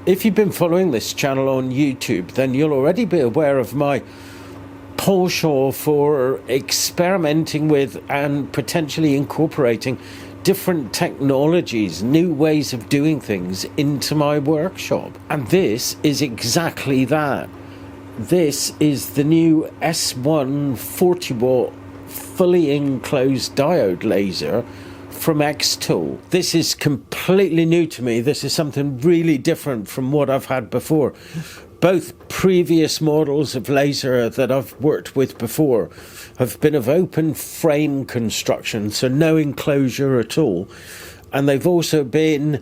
If you've been following this channel on YouTube, then you'll already be aware of my penchant for experimenting with and potentially incorporating different technologies, new ways of doing things into my workshop. And this is exactly that. This is the new S1 40 watt fully enclosed diode laser from xTool. This is completely new to me. This is something really different from what I've had before. Both previous models of laser that I've worked with before have been of open frame construction, so no enclosure at all. And they've also been,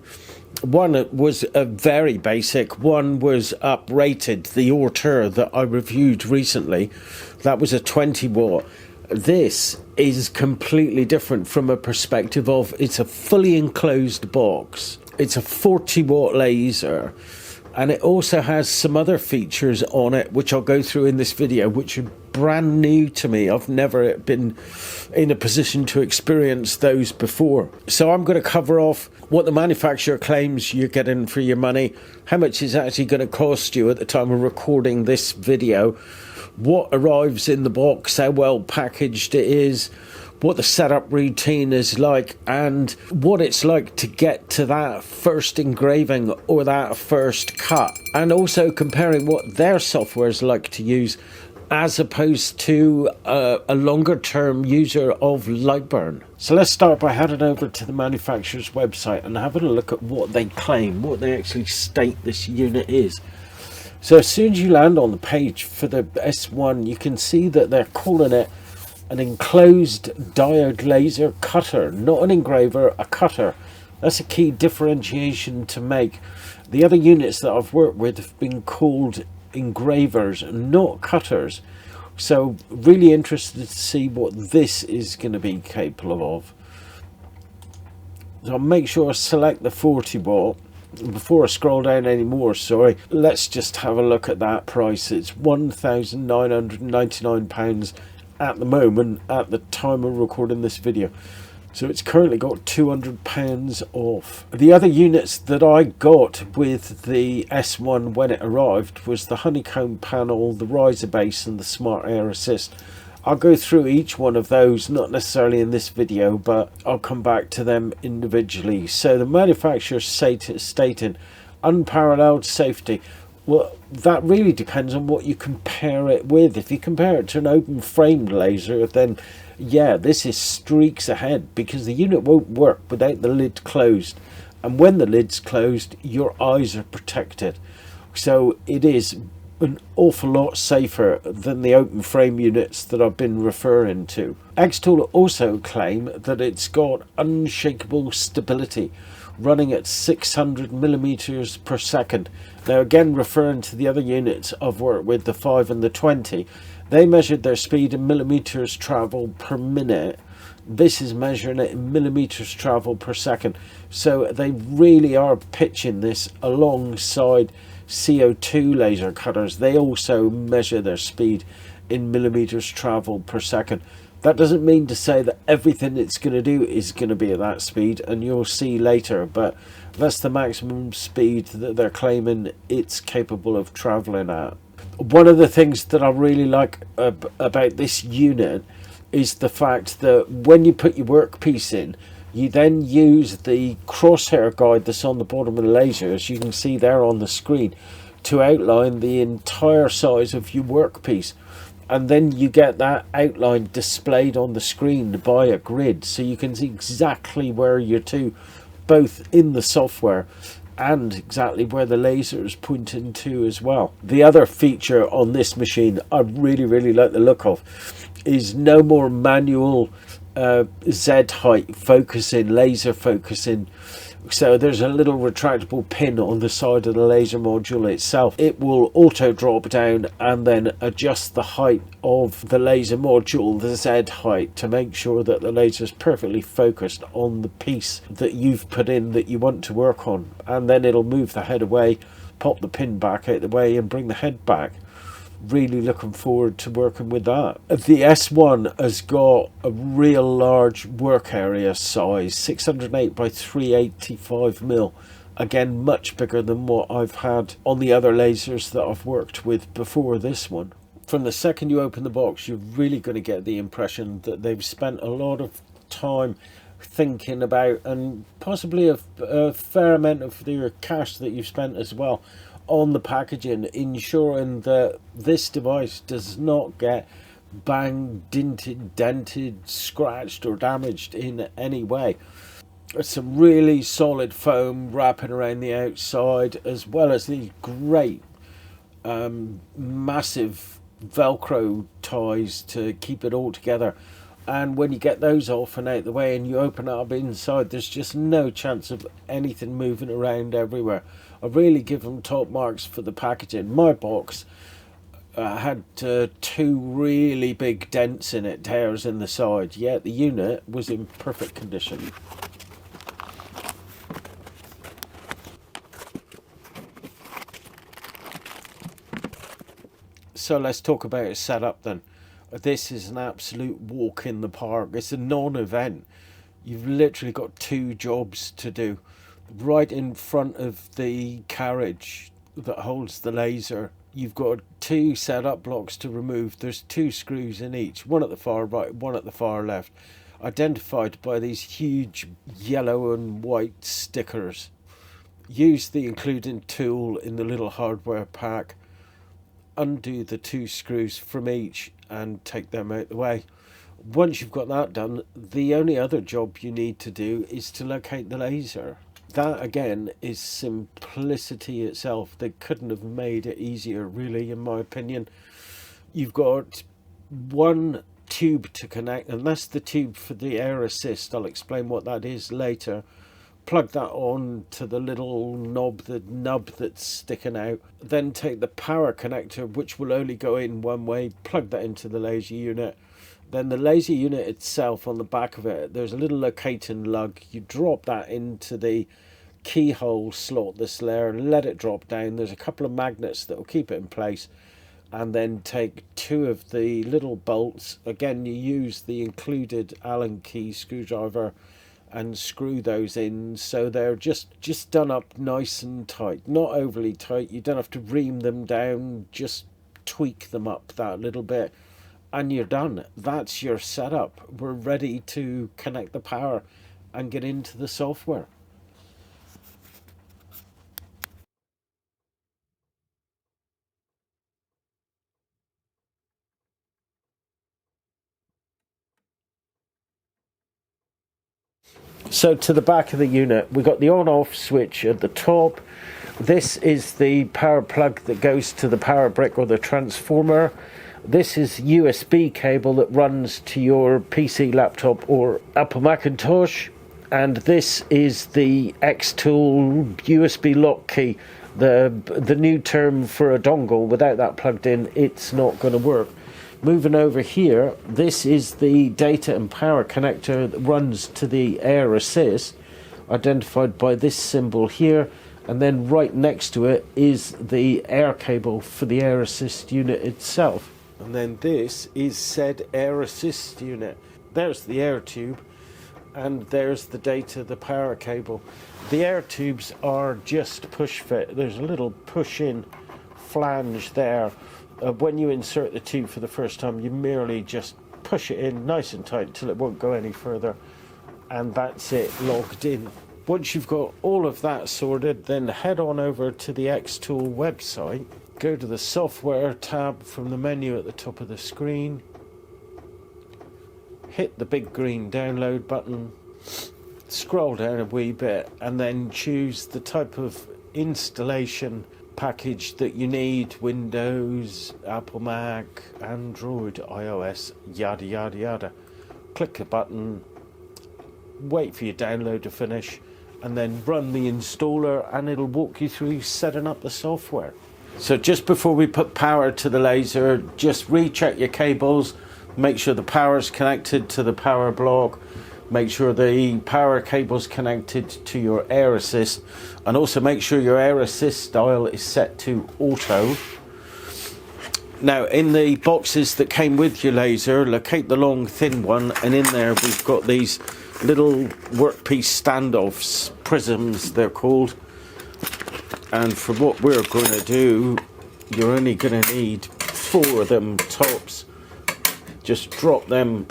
one was a very basic, one was uprated, the Auteur that I reviewed recently. That was a 20 watt. This is completely different from a perspective of it's a fully enclosed box. It's a 40 watt laser, and it also has some other features on it which I'll go through in this video, which are brand new to me. I've never been in a position to experience those before. So I'm going to cover off what the manufacturer claims you're getting for your money, how much it's actually going to cost you at the time of recording this video, what arrives in the box, how well packaged it is, what the setup routine is like, and what it's like to get to that first engraving or that first cut, and also comparing what their software is like to use as opposed to a longer term user of Lightburn. So let's start by heading over to the manufacturer's website and having a look at what they claim, what they actually state this unit is. So as soon as you land on the page for the S1, you can see that they're calling it an enclosed diode laser cutter, not an engraver, a cutter. That's a key differentiation to make. The other units that I've worked with have been called engravers, not cutters. So really interested to see what this is going to be capable of. So I'll make sure I select the 40 watt. Before I scroll down any more, sorry, let's just have a look at that price. It's £1,999 at the moment, at the time of recording this video. So it's currently got £200 off. The other units that I got with the S1 when it arrived was the Honeycombe Panel, the riser base and the Smart Air Assist. I'll go through each one of those, not necessarily in this video, but I'll come back to them individually. So the manufacturer stating unparalleled safety. Well, that really depends on what you compare it with. If you compare it to an open framed laser, then yeah, this is streaks ahead, because the unit won't work without the lid closed. And when the lid's closed, your eyes are protected. So it is an awful lot safer than the open frame units that I've been referring to. xTool also claim that it's got unshakable stability, running at 600 millimeters per second. Now again, referring to the other units I've worked with, the 5 and the 20, they measured their speed in millimeters travel per minute. This is measuring it in millimeters travel per second. So they really are pitching this alongside CO2 laser cutters. They also measure their speed in millimeters travel per second. That doesn't mean to say that everything it's going to do is going to be at that speed, and you'll see later, but that's the maximum speed that they're claiming it's capable of traveling at. One of the things that I really like about this unit is the fact that when you put your workpiece in, you then use the crosshair guide that's on the bottom of the laser, as you can see there on the screen, to outline the entire size of your workpiece. And then you get that outline displayed on the screen by a grid, so you can see exactly where you're to, both in the software and exactly where the laser is pointing to as well. The other feature on this machine I really like the look of is no more manual Z height focusing, laser focusing. So there's a little retractable pin on the side of the laser module itself. It will auto drop down and then adjust the height of the laser module, the Z height, to make sure that the laser is perfectly focused on the piece that you've put in that you want to work on. And then it'll move the head away, pop the pin back out the way and bring the head back. Really looking forward to working with that. The S1 has got a real large work area size, 608 by 385 mil. Again, much bigger than what I've had on the other lasers that I've worked with before this one. From the second you open the box, you're really going to get the impression that they've spent a lot of time thinking about, and possibly a fair amount of their cash that you've spent as well, on the packaging, ensuring that this device does not get banged, dented, scratched or damaged in any way. There's some really solid foam wrapping around the outside, as well as these great massive Velcro ties to keep it all together. And when you get those off and out the way and you open it up inside, there's just no chance of anything moving around everywhere. I really give them top marks for the packaging. My box had 2 really big dents in it, tears in the side, yet the unit was in perfect condition. So let's talk about its setup then. This is an absolute walk in the park. It's a non-event. You've literally got 2 jobs to do. Right in front of the carriage that holds the laser, you've got 2 setup blocks to remove. There's 2 screws in each, one at the far right, one at the far left, identified by these huge yellow and white stickers. Use the including tool in the little hardware pack. Undo the 2 screws from each and take them out the way. Once you've got that done, the only other job you need to do is to locate the laser. That again is simplicity itself. They couldn't have made it easier, really, in my opinion. You've got 1 tube to connect, and that's the tube for the air assist. I'll explain what that is later. Plug that on to the little knob, the nub that's sticking out. Then take the power connector, which will only go in one way, plug that into the laser unit. Then the laser unit itself, on the back of it, there's a little locating lug. You drop that into the keyhole slot that's there and let it drop down. There's a couple of magnets that will keep it in place. And then take 2 of the little bolts. Again, you use the included Allen key screwdriver and screw those in so they're just done up nice and tight, not overly tight. You don't have to ream them down, just tweak them up that little bit and you're done. That's your setup. We're ready to connect the power and get into the software. So to the back of the unit, we've got the on-off switch at the top. This is the power plug that goes to the power brick or the transformer. This is USB cable that runs to your PC, laptop or Apple Macintosh. And this is the xTool USB lock key, the new term for a dongle. Without that plugged in, it's not going to work. Moving over here, this is the data and power connector that runs to the air assist, identified by this symbol here, and then right next to it is the air cable for the air assist unit itself. And then this is said air assist unit. There's the air tube, and there's the data, the power cable. The air tubes are just push fit. There's a little push in flange there. When you insert the tube for the first time, you merely just push it in nice and tight until it won't go any further, and that's it, logged in. Once you've got all of that sorted, then head on over to the xTool website, go to the software tab from the menu at the top of the screen, hit the big green download button, scroll down a wee bit, and then choose the type of installation package that you need: Windows, Apple Mac, Android, iOS, yada yada yada. Click the button, wait for your download to finish, and then run the installer and it'll walk you through setting up the software. So just before we put power to the laser, just recheck your cables, make sure the power is connected to the power block, make sure the power cable's connected to your air assist, and also make sure your air assist dial is set to auto. Now, in the boxes that came with your laser, locate the long thin one, and in there we've got these little workpiece standoffs, prisms they're called. And for what we're going to do, you're only going to need 4 of them tops. Just drop them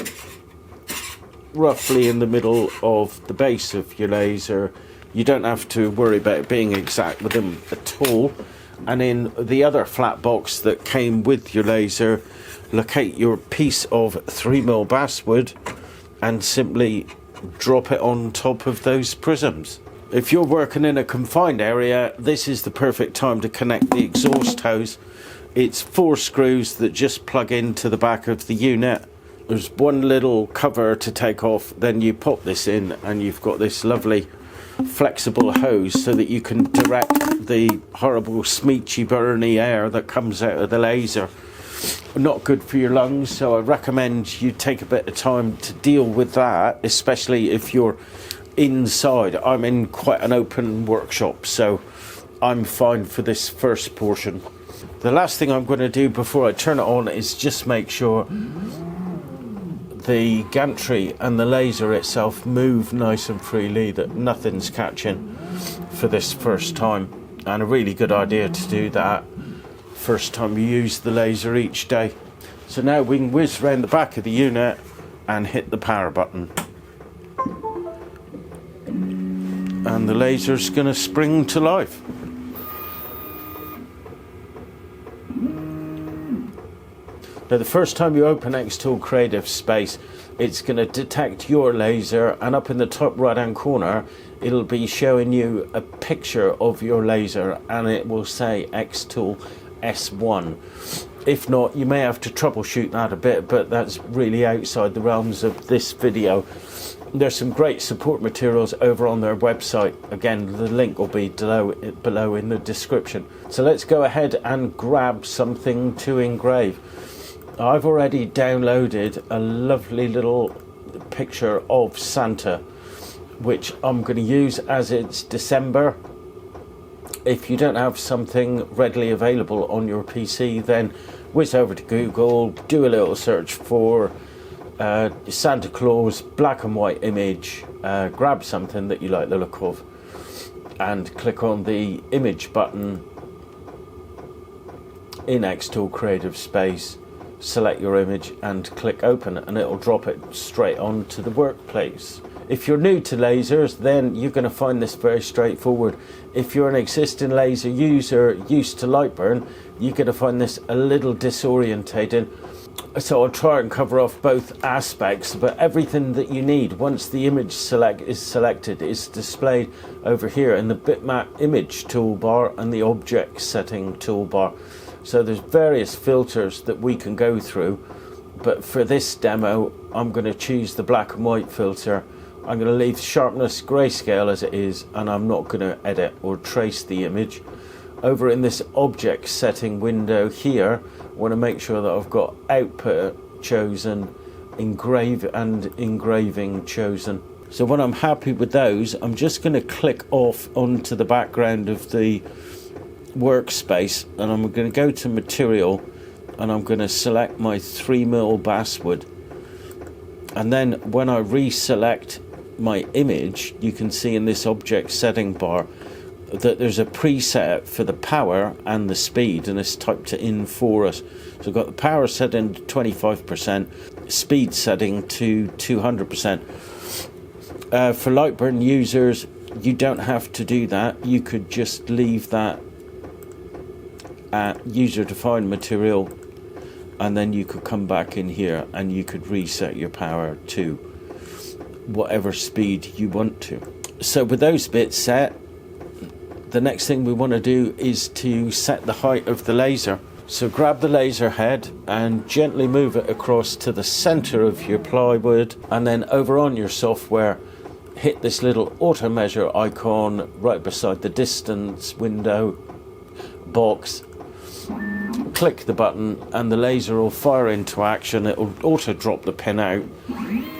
roughly in the middle of the base of your laser. You don't have to worry about being exact with them at all. And in the other flat box that came with your laser, locate your piece of 3mm basswood and simply drop it on top of those prisms. If you're working in a confined area, this is the perfect time to connect the exhaust hose. It's 4 screws that just plug into the back of the unit. There's one little cover to take off, then you pop this in and you've got this lovely flexible hose so that you can direct the horrible smeechy burny air that comes out of the laser. Not good for your lungs, so I recommend you take a bit of time to deal with that, especially if you're inside. I'm in quite an open workshop, so I'm fine for this first portion. The last thing I'm going to do before I turn it on is just make sure the gantry and the laser itself move nice and freely, that nothing's catching for this first time. And a really good idea to do that first time you use the laser each day. So now we can whiz around the back of the unit and hit the power button. And the laser's going to spring to life. Now, the first time you open xTool Creative Space, it's going to detect your laser, and up in the top right hand corner it'll be showing you a picture of your laser and it will say xTool S1. If not, you may have to troubleshoot that a bit, but that's really outside the realms of this video. There's some great support materials over on their website. Again, the link will be below in the description. So let's go ahead and grab something to engrave. I've already downloaded a lovely little picture of Santa, which I'm going to use as it's December. If you don't have something readily available on your PC, then whiz over to Google, do a little search for Santa Claus black and white image, grab something that you like the look of and click on the image button in xTool Creative Space. Select your image and click open, and it'll drop it straight onto the workplace. If you're new to lasers, then you're going to find this very straightforward. If you're an existing laser user used to Lightburn, you're going to find this a little disorientating. So I'll try and cover off both aspects, but everything that you need once the image is selected is displayed over here in the bitmap image toolbar and the object setting toolbar. So there's various filters that we can go through, but for this demo I'm going to choose the black and white filter. I'm going to leave sharpness grayscale as it is, and I'm not going to edit or trace the image. Over in this object setting window here, I want to make sure that I've got output chosen, engraving chosen. So when I'm happy with those, I'm just going to click off onto the background of the workspace, and I'm going to go to material and I'm going to select my 3mm basswood, and then when I reselect my image, you can see in this object setting bar that there's a preset for the power and the speed, and it's typed it in for us. So I've got the power setting to 25%, speed setting to 200%. For Lightburn users, you don't have to do that. You could just leave that at user defined material, and then you could come back in here and you could reset your power to whatever speed you want to. So with those bits set, the next thing we want to do is to set the height of the laser. So grab the laser head and gently move it across to the center of your plywood, and then over on your software hit this little auto measure icon right beside the distance window box. Click the button and the laser will fire into action. It will auto drop the pin out,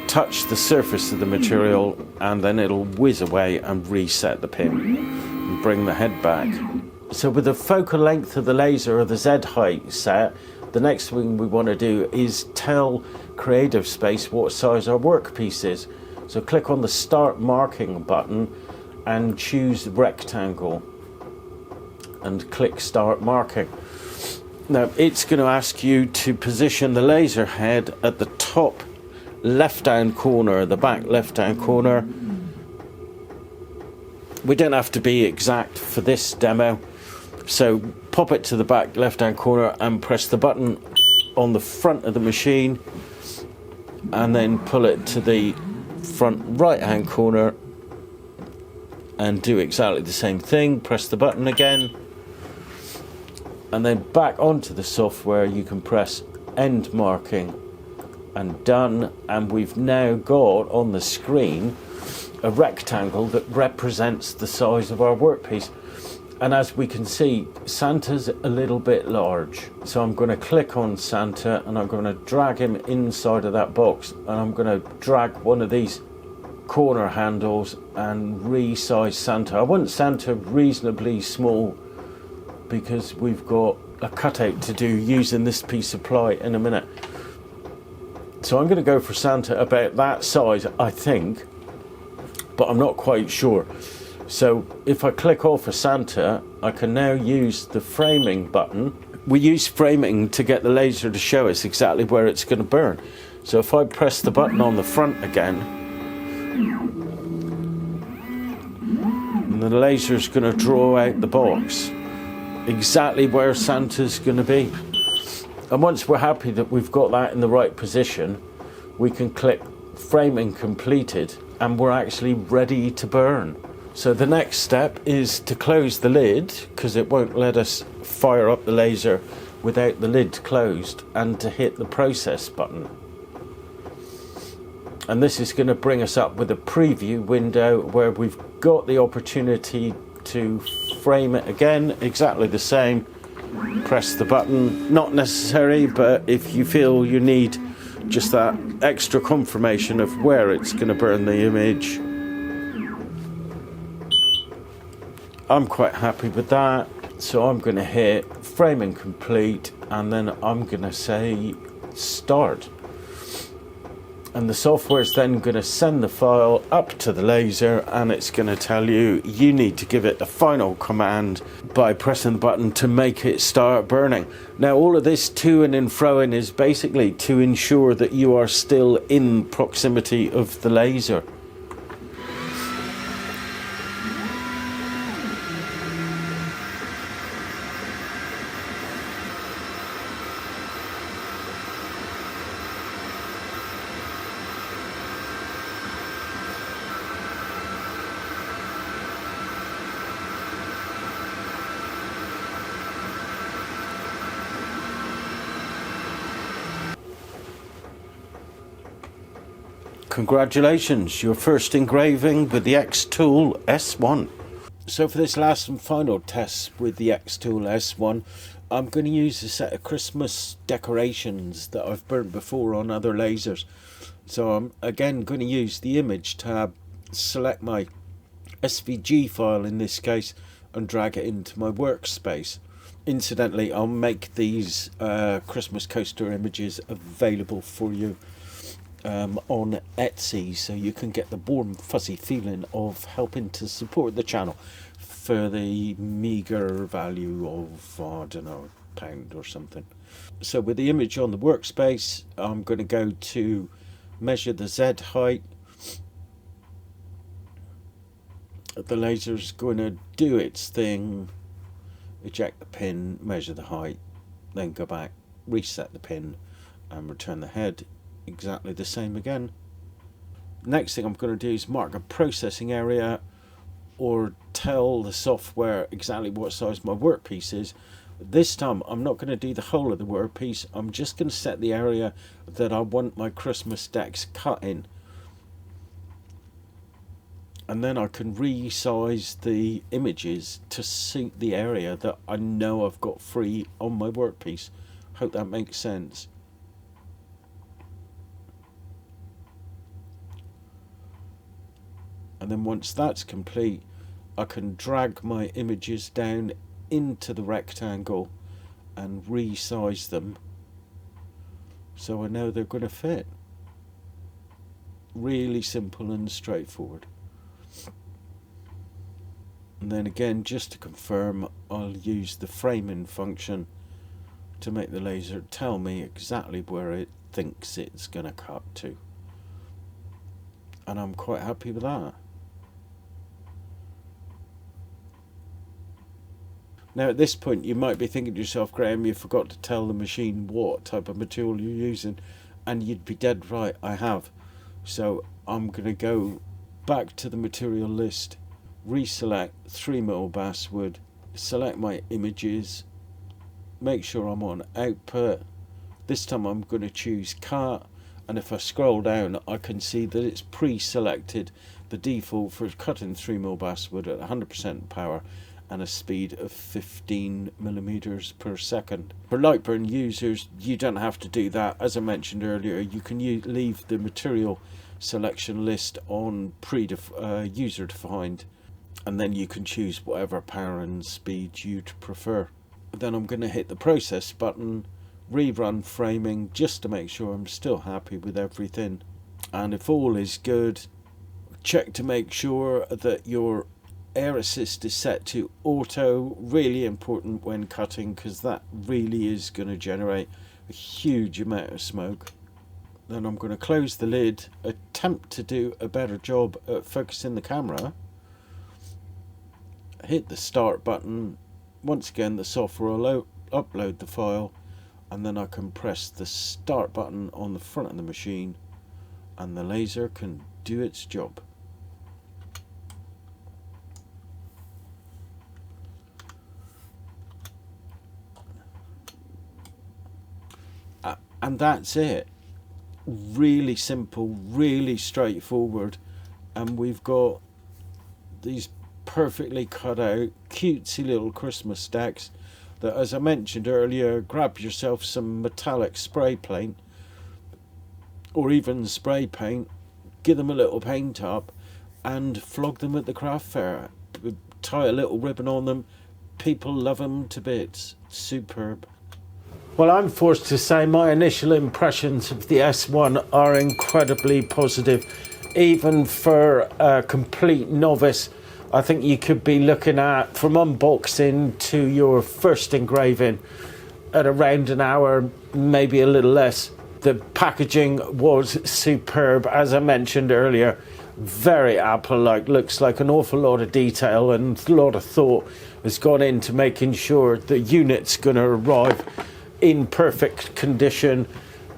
touch the surface of the material, and then it'll whiz away and reset the pin and bring the head back. So with the focal length of the laser or the Z height set, the next thing we want to do is tell Creative Space what size our workpiece is. So click on the start marking button and choose rectangle. and click start marking. Now it's going to ask you to position the laser head at the top left hand corner, the back left hand corner. We don't have to be exact for this demo, so pop it to the back left hand corner and press the button on the front of the machine, and then pull it to the front right hand corner and do exactly the same thing. Press the button again, and then back onto the software you can press end marking and done, and we've now got on the screen a rectangle that represents the size of our workpiece. And as we can see, Santa's a little bit large, so I'm going to click on Santa and I'm going to drag him inside of that box, and I'm going to drag one of these corner handles and resize Santa. I want Santa reasonably small because we've got a cutout to do using this piece of ply in a minute. So I'm going to go for Santa about that size, I think, but I'm not quite sure. So if I click off of Santa, I can now use the framing button. We use framing to get the laser to show us exactly where it's going to burn. So if I press the button on the front again, and the laser is going to draw out the box exactly where Santa's going to be. And once we're happy that we've got that in the right position, we can click framing completed, and we're actually ready to burn. So the next step is to close the lid, because it won't let us fire up the laser without the lid closed, and to hit the process button. And this is going to bring us up with a preview window where we've got the opportunity to frame it again, exactly the same. Press the button, not necessary, but if you feel you need just that extra confirmation of where it's going to burn the image, I'm quite happy with that. So I'm going to hit framing complete, and then I'm going to say start. And the software is then going to send the file up to the laser, and it's going to tell you need to give it the final command by pressing the button to make it start burning. Now all of this to-ing and fro-ing is basically to ensure that you are still in proximity of the laser. Congratulations, your first engraving with the xTool S1. So for this last and final test with the xTool S1, I'm going to use a set of Christmas decorations that I've burnt before on other lasers. So I'm again going to use the image tab, select my SVG file in this case, and drag it into my workspace. Incidentally, I'll make these Christmas coaster images available for you on Etsy, so you can get the warm fuzzy feeling of helping to support the channel for the meager value of, I don't know, £1 or something. So with the image on the workspace, I'm going to go to measure the Z height. The laser's going to do its thing, eject the pin, measure the height, then go back, reset the pin, and return the head exactly the same again. Next thing I'm going to do is mark a processing area, or tell the software exactly what size my workpiece is. This time I'm not going to do the whole of the workpiece, I'm just going to set the area that I want my Christmas decks cut in, and then I can resize the images to suit the area that I know I've got free on my workpiece. Hope that makes sense. And then once that's complete, I can drag my images down into the rectangle and resize them so I know they're going to fit. Really simple and straightforward. And then again, just to confirm, I'll use the framing function to make the laser tell me exactly where it thinks it's going to cut to. And I'm quite happy with that. Now at this point you might be thinking to yourself, Graham, you forgot to tell the machine what type of material you're using, and you'd be dead right, I have. So I'm going to go back to the material list, reselect 3mm basswood, select my images, make sure I'm on output. This time I'm going to choose cut, and if I scroll down I can see that it's pre-selected the default for cutting 3mm basswood at 100% power and a speed of 15mm per second. For Lightburn users, you don't have to do that. As I mentioned earlier, you can leave the material selection list on user defined, and then you can choose whatever power and speed you'd prefer. Then I'm going to hit the process button, rerun framing, just to make sure I'm still happy with everything. And if all is good, check to make sure that your air assist is set to auto. Really important when cutting, because that really is going to generate a huge amount of smoke. Then I'm going to close the lid, attempt to do a better job at focusing the camera, hit the start button. Once again the software will upload the file, and then I can press the start button on the front of the machine and the laser can do its job. And that's it. Really simple, really straightforward, and we've got these perfectly cut out cutesy little Christmas stacks that, as I mentioned earlier, grab yourself some metallic spray paint or even spray paint, give them a little paint up and flog them at the craft fair, tie a little ribbon on them. People love them to bits. Superb. Well, I'm forced to say my initial impressions of the S1 are incredibly positive. Even for a complete novice, I think you could be looking at, from unboxing to your first engraving, at around an hour, maybe a little less. The packaging was superb, as I mentioned earlier. Very Apple-like, looks like an awful lot of detail and a lot of thought has gone into making sure the unit's going to arrive in perfect condition.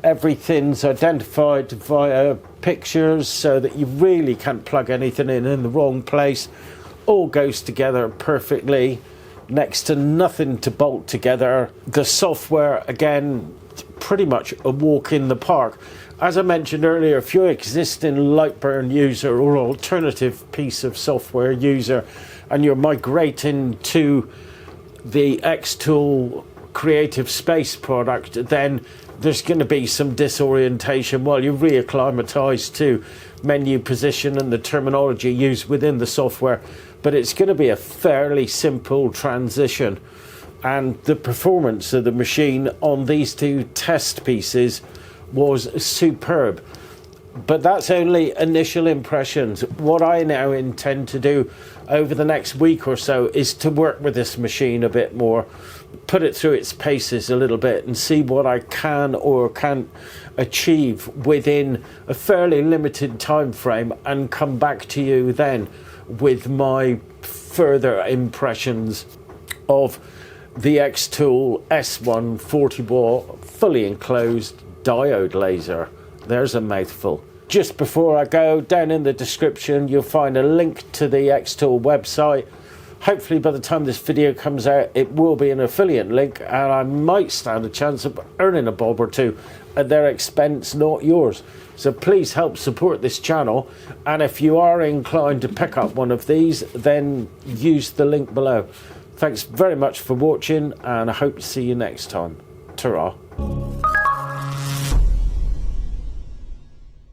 Everything's identified via pictures so that you really can't plug anything in the wrong place. All goes together perfectly, next to nothing to bolt together. The software, again, pretty much a walk in the park. As I mentioned earlier, if you're an existing Lightburn user or alternative piece of software user and you're migrating to the xTool Creative Space product, then there's going to be some disorientation while you reacclimatize to menu position and the terminology used within the software, but it's going to be a fairly simple transition. And the performance of the machine on these two test pieces was superb. But that's only initial impressions. What I now intend to do over the next week or so is to work with this machine a bit more, put it through its paces a little bit and see what I can or can't achieve within a fairly limited time frame, and come back to you then with my further impressions of the xTool S1 40-watt fully enclosed diode laser. There's a mouthful. Just before I go, down in the description you'll find a link to the xTool website. Hopefully by the time this video comes out it will be an affiliate link, and I might stand a chance of earning a bob or two at their expense, not yours. So please help support this channel, and if you are inclined to pick up one of these, then use the link below. Thanks very much for watching, and I hope to see you next time. Ta-ra.